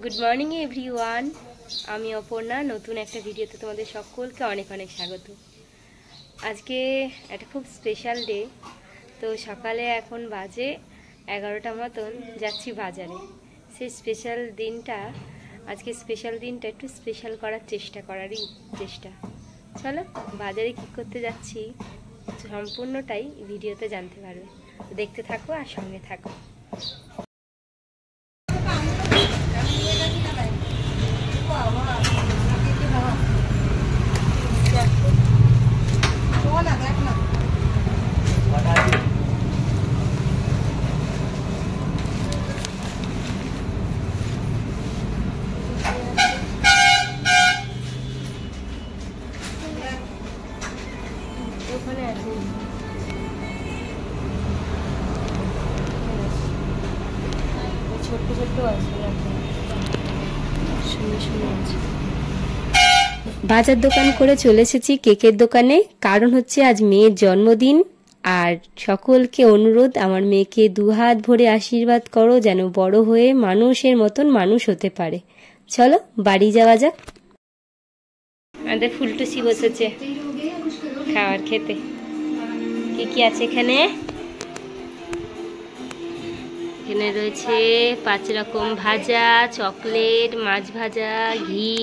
Good morning everyone, আমি অপর্ণা। নতুন একটা ভিডিওতে তোমাদের সকলকে অনেক অনেক স্বাগত। আজকে একটা খুব স্পেশাল ডে। তো সকালে এখন বাজে 11টা মতন, যাচ্ছি বাজারে। সেই স্পেশাল দিনটা, আজকে স্পেশাল দিনটা একটু স্পেশাল করার চেষ্টা। চলো বাজারে কী করতে যাচ্ছি সম্পূর্ণটাই ভিডিওতে জানতে পারবে। দেখতে থাকো আর সঙ্গে থাকো। ওখানে আছে ছোট্ট ছোট্ট আছে, সুন্দর সুন্দর আছে। বাজার দোকান করে চলে এসেছি কেকের দোকানে, কারণ হচ্ছে আজ মেয়ের জন্মদিন। আর সকলকে অনুরোধ, আমার মেয়েকে দুহাত ভরে আশীর্বাদ করো যেন বড় হয়ে মানুষের মতন মানুষ হতে পারে। চলো বাড়ি যাওয়া যাক। আমাদের ফুলটুসি বসেছে খাবার খেতে। কি কি আছে এখানে? এখানে রয়েছে 5 রকম ভাজা, চকলেট, মাছ ভাজা, ঘি।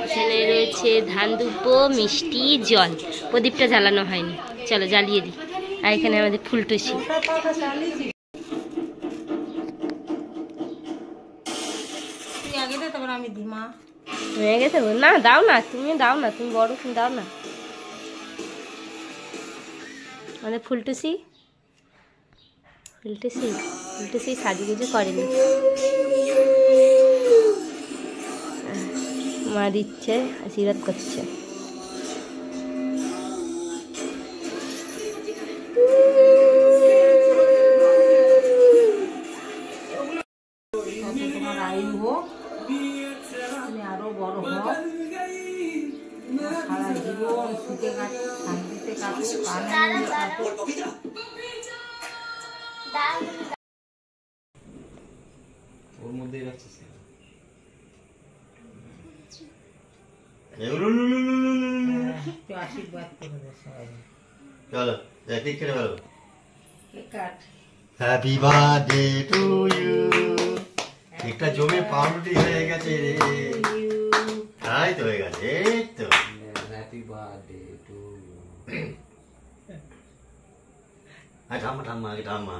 এখানে রয়েছে ধান দুব্বো, মিষ্টি, জল। প্রদীপটা জ্বালানো হয়নি, চলো জ্বালিয়ে দিই। আর এখানে আমাদের ফুলটুসি। হয়ে গেছে? না দাও না, তুমি দাও না, তুমি বড়, তুমি দাও না। আমাদের ফুলটুসি সাজুগুজু করেনি, মা দিচ্ছে, আশীর্বাদ করছে। তোমার আয়ু হোক, তুমি আরো বড় হও, সারা জীবন সুখে কাটুক, শান্তিতে কাটুক, আনন্দে কাটুক। ওর মধ্যেই রাখছিস আশীর্বাদ করে দে সবাই। চলো কেক কেটে ফেলো। Cut. Happy birthday to you. কেকটা জমে পাউরুটি হয়ে গেছে রে। তাই তো হয়ে গেছে, এই তো। Happy birthday to you. ঠাম্মা আগে ঠাম্মা।